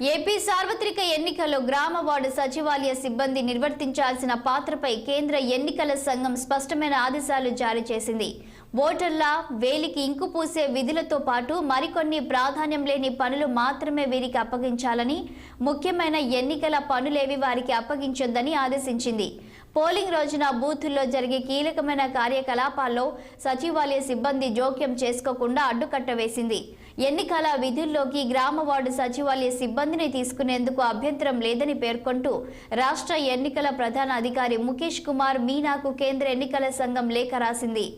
AP సార్వత్రిక ఎన్నికల్లో గ్రామ వార్డు సచివాలయ సిబ్బంది నిర్వర్తించాల్సిన పాత్రపై కేంద్ర ఎన్నికల సంఘం స్పష్టమైన ఆదేశాలు జారీ చేసింది. ఓటర్ల వేలికి ఇంకు పూసే విధులతో పాటు మరికొన్ని ప్రాధాన్యం లేని పనులు మాత్రమే వీరికి అప్పగించాలని, ముఖ్యమైన ఎన్నికల పనులేవి వారికి అప్పగించొద్దని ఆదేశించింది. పోలింగ్ రోజున బూతుల్లో జరిగే కీలకమైన కార్యకలాపాల్లో సచివాలయ సిబ్బంది జోక్యం చేసుకోకుండా అడ్డుకట్ట వేసింది. ఎన్నికల విధుల్లోకి గ్రామ వార్డు సచివాలయ సిబ్బందిని తీసుకునేందుకు అభ్యంతరం లేదని పేర్కొంటూ రాష్ట్ర ఎన్నికల ప్రధాన అధికారి ముఖేష్ కుమార్ మీనాకు కేంద్ర ఎన్నికల సంఘం లేఖ రాసింది.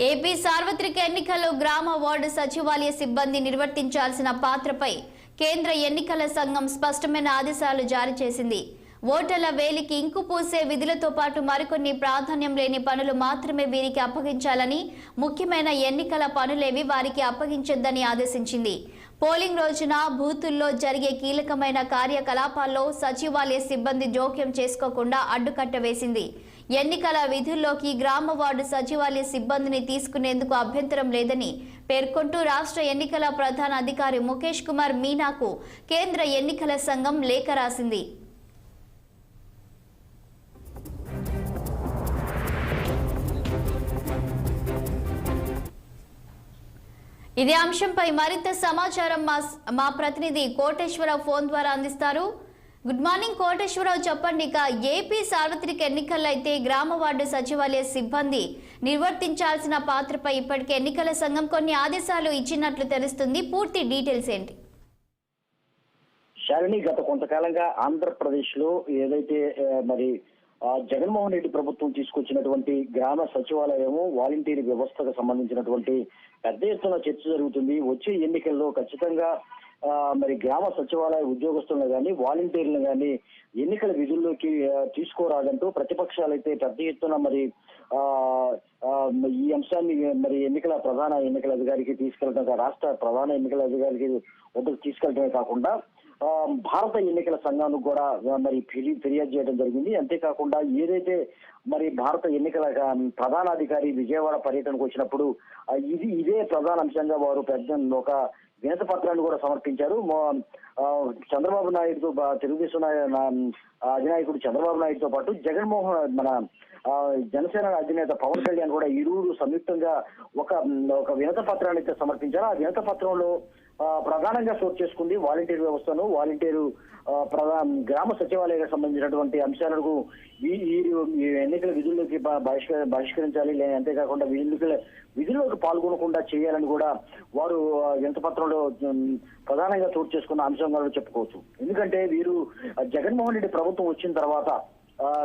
ఏపీ సార్వత్రిక ఎన్నికల్లో గ్రామ వార్డు సచివాలయ సిబ్బంది నిర్వర్తించాల్సిన పాత్రపై కేంద్ర ఎన్నికల సంఘం స్పష్టమైన ఆదేశాలు జారీ చేసింది. ఓటర్ల వేలికి ఇంకు పూసే విధులతో పాటు మరికొన్ని ప్రాధాన్యం లేని పనులు మాత్రమే వీరికి అప్పగించాలని, ముఖ్యమైన ఎన్నికల పనులేవి వారికి అప్పగించొద్దని ఆదేశించింది. పోలింగ్ రోజున బూతుల్లో జరిగే కీలకమైన కార్యకలాపాల్లో సచివాలయ సిబ్బంది జోక్యం చేసుకోకుండా అడ్డుకట్ట వేసింది. ఎన్నికల విధుల్లోకి గ్రామ వార్డు సచివాలయ సిబ్బందిని తీసుకునేందుకు అభ్యంతరం లేదని పేర్కొంటూ రాష్ట్ర ఎన్నికల ప్రధాన అధికారి ముఖేష్ కుమార్ మీనాకు కేంద్ర ఎన్నికల సంఘం లేఖ రాసింది. ఇదే అంశంపై మరింత సమాచారం మా ప్రతినిధి కోటేశ్వరరావు ఫోన్ ద్వారా అందిస్తారు. గుడ్ మార్నింగ్ కోటేశ్వరరావు, చెప్పండి. ఇక ఏపీ సార్వత్రిక ఎన్నికల్లో అయితే గ్రామ వార్డు సచివాలయ సిబ్బంది నిర్వర్తించాల్సిన పాత్రపై ఇప్పటికే ఎన్నికల సంఘం కొన్ని ఆదేశాలు ఇచ్చినట్లు తెలుస్తుంది. పూర్తి డీటెయిల్స్ ఏంటి? శాలిని, గత కొంతకాలంగా ఆంధ్రప్రదేశ్ లో ఏదైతే మరి జగన్మోహన్ రెడ్డి ప్రభుత్వం తీసుకొచ్చినటువంటి గ్రామ సచివాలయము వాలంటీర్ వ్యవస్థకు సంబంధించినటువంటి పెద్ద ఎత్తున చర్చ జరుగుతుంది. వచ్చే ఎన్నికల్లో ఖచ్చితంగా మరి గ్రామ సచివాలయ ఉద్యోగస్తులను కానీ వాలంటీర్లను కానీ ఎన్నికల విధుల్లోకి తీసుకోరాదంటూ ప్రతిపక్షాలైతే పెద్ద ఎత్తున మరి ఈ అంశాన్ని మరి ప్రధాన ఎన్నికల అధికారికి తీసుకెళ్లడం, రాష్ట్ర ప్రధాన ఎన్నికల అధికారికి వద్దకు తీసుకెళ్లడమే కాకుండా భారత ఎన్నికల సంఘానికి కూడా మరి ఫిర్యాదు చేయడం జరిగింది. అంతేకాకుండా ఏదైతే మరి భారత ఎన్నికల ప్రధానాధికారి విజయవాడ పర్యటనకు వచ్చినప్పుడు ఇదే ప్రధాన అంశంగా వారు పెద్ద ఒక వినతి పత్రాన్ని కూడా సమర్పించారు. చంద్రబాబు నాయుడుతో తెలుగుదేశం అధినాయకుడు చంద్రబాబు నాయుడుతో పాటు మన జనసేన అధినేత పవన్ కళ్యాణ్ కూడా ఇరువురు సంయుక్తంగా ఒక వినత పత్రాన్ని అయితే సమర్పించారు. ఆ వినత పత్రంలో ప్రధానంగా చోటు చేసుకుంది వాలంటీర్ వ్యవస్థను, వాలంటీరు గ్రామ సచివాలయానికి సంబంధించినటువంటి అంశాలకు ఈ ఎన్నికల విధుల్లోకి బహిష్కరించాలి, అంతేకాకుండా విధుల్లోకి పాల్గొనకుండా చేయాలని కూడా వారు వినతి పత్రంలో ప్రధానంగా చోటు చేసుకున్న అంశంగా చెప్పుకోవచ్చు. ఎందుకంటే వీరు జగన్మోహన్ రెడ్డి ప్రభుత్వం వచ్చిన తర్వాత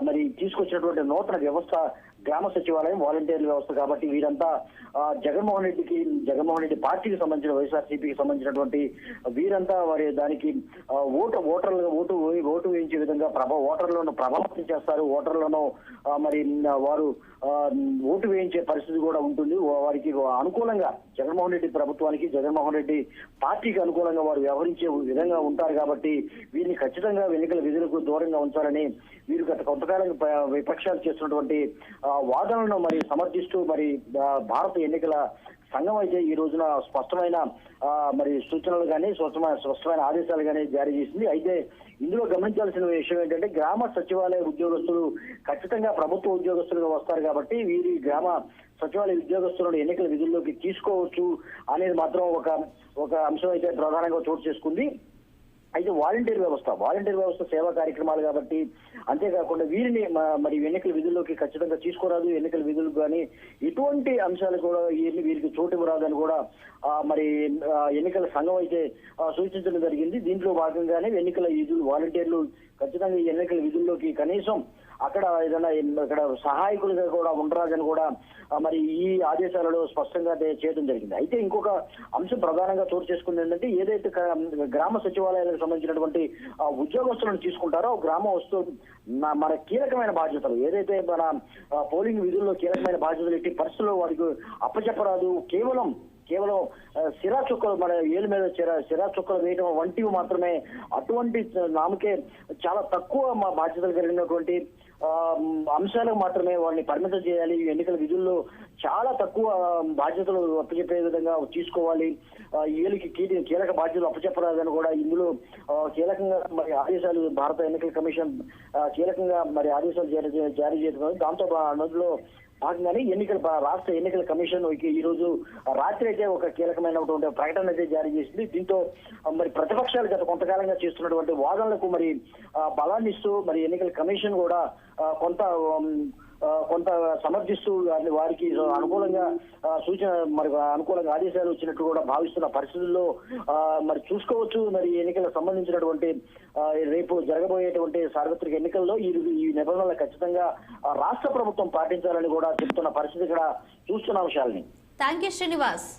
మరి తీసుకొచ్చినటువంటి నూతన వ్యవస్థ గ్రామ సచివాలయం వాలంటీర్ల వ్యవస్థ కాబట్టి వీరంతా జగన్మోహన్ రెడ్డి పార్టీకి సంబంధించిన వైఎస్ఆర్సీపీకి సంబంధించినటువంటి వీరంతా వారి దానికి ఓటు వేయించే విధంగా ఓటర్లను ప్రభావితం చేస్తారు. ఓటర్లను మరి వారు ఓటు వేయించే పరిస్థితి కూడా ఉంటుంది. వారికి అనుకూలంగా జగన్మోహన్ రెడ్డి ప్రభుత్వానికి, జగన్మోహన్ రెడ్డి పార్టీకి అనుకూలంగా వారు వ్యవహరించే విధంగా ఉంటారు కాబట్టి వీరిని ఖచ్చితంగా ఎన్నికల విధులకు దూరంగా ఉంచాలని వీరు గత కొంతకాలం విపక్షాలు చేస్తున్నటువంటి వాదనలను మరి సమర్థిస్తూ మరి భారత ఎన్నికల సంఘం అయితే ఈ రోజున స్పష్టమైన మరి సూచనలు కానీ స్పష్టమైన ఆదేశాలు కానీ జారీ చేసింది. అయితే ఇందులో గమనించాల్సిన విషయం ఏంటంటే గ్రామ సచివాలయ ఉద్యోగస్తులు ఖచ్చితంగా ప్రభుత్వ ఉద్యోగస్తులుగా వస్తారు కాబట్టి వీరి గ్రామ సచివాలయ ఉద్యోగస్తులను ఎన్నికల విధుల్లోకి తీసుకోవచ్చు అనేది మాత్రం ఒక అంశం అయితే ప్రధానంగా చోటు చేసుకుంది. అయితే వాలంటీర్ వ్యవస్థ సేవా కార్యక్రమాలు కాబట్టి అంతేకాకుండా వీరిని మరి ఎన్నికల విధుల్లోకి ఖచ్చితంగా తీసుకోరాదు, ఎన్నికల విధులు కానీ ఇటువంటి అంశాలు కూడా వీరికి చోటు ఇవ్వరాదని కూడా మరి ఎన్నికల సంఘం అయితే సూచించడం జరిగింది. దీంట్లో భాగంగానే ఎన్నికల విధులు వాలంటీర్లు ఖచ్చితంగా ఈ ఎన్నికల విధుల్లోకి కనీసం అక్కడ ఏదైనా ఇక్కడ సహాయకులుగా కూడా ఉండరాదని కూడా మరి ఈ ఆదేశాలలో స్పష్టంగా చేయడం జరిగింది. అయితే ఇంకొక అంశం ప్రధానంగా చోటు చేసుకుంది ఏంటంటే, ఏదైతే గ్రామ సచివాలయాలకు సంబంధించినటువంటి ఉద్యోగస్తులను తీసుకుంటారో గ్రామ మన కీలకమైన బాధ్యతలు ఏదైతే మన పోలింగ్ విధుల్లో కీలకమైన బాధ్యతలు ఎట్టి పరిస్థితుల్లో వారికి అప్పచెప్పరాదు. కేవలం సిరా చుక్కలు మన ఏళ్ళ మీద సిరా చుక్కలు వేయడం వంటివి మాత్రమే, అటువంటి నామకే చాలా తక్కువ మా బాధ్యతలు కలిగినటువంటి అంశాలకు మాత్రమే వారిని పరిమితం చేయాలి. ఎన్నికల విధుల్లో చాలా తక్కువ బాధ్యతలు అప్పచెప్పే విధంగా తీసుకోవాలి. ఏలికి కీలక బాధ్యతలు అప్పచెప్పరాదని కూడా ఇందులో కీలకంగా మరి ఆదేశాలు భారత ఎన్నికల కమిషన్ కీలకంగా మరి ఆదేశాలు జారీ చేస్తున్నారు. దాంతో అందులో భాగంగానే రాష్ట్ర ఎన్నికల కమిషన్ ఈ రోజు రాత్రి అయితే ఒక కీలకమైనటువంటి ప్రకటన అయితే జారీ చేసింది. దీంతో మరి ప్రతిపక్షాలు గత కొంతకాలంగా చేస్తున్నటువంటి వాదనలకు మరి బలాన్ని ఇస్తూ మరి ఎన్నికల కమిషన్ కూడా కొంత సమర్థిస్తూ వారికి అనుకూలంగా సూచన మరి అనుకూలంగా ఆదేశాలు వచ్చినట్టు కూడా భావిస్తున్న పరిస్థితుల్లో మరి చూసుకోవచ్చు. మరి ఎన్నికలకు సంబంధించినటువంటి రేపు జరగబోయేటువంటి సార్వత్రిక ఎన్నికల్లో ఈ నిబంధనలు ఖచ్చితంగా రాష్ట్ర ప్రభుత్వం పాటించాలని కూడా చెప్తున్న పరిస్థితి ఇక్కడ చూస్తున్న విషయాల్ని. Thank you Srinivas.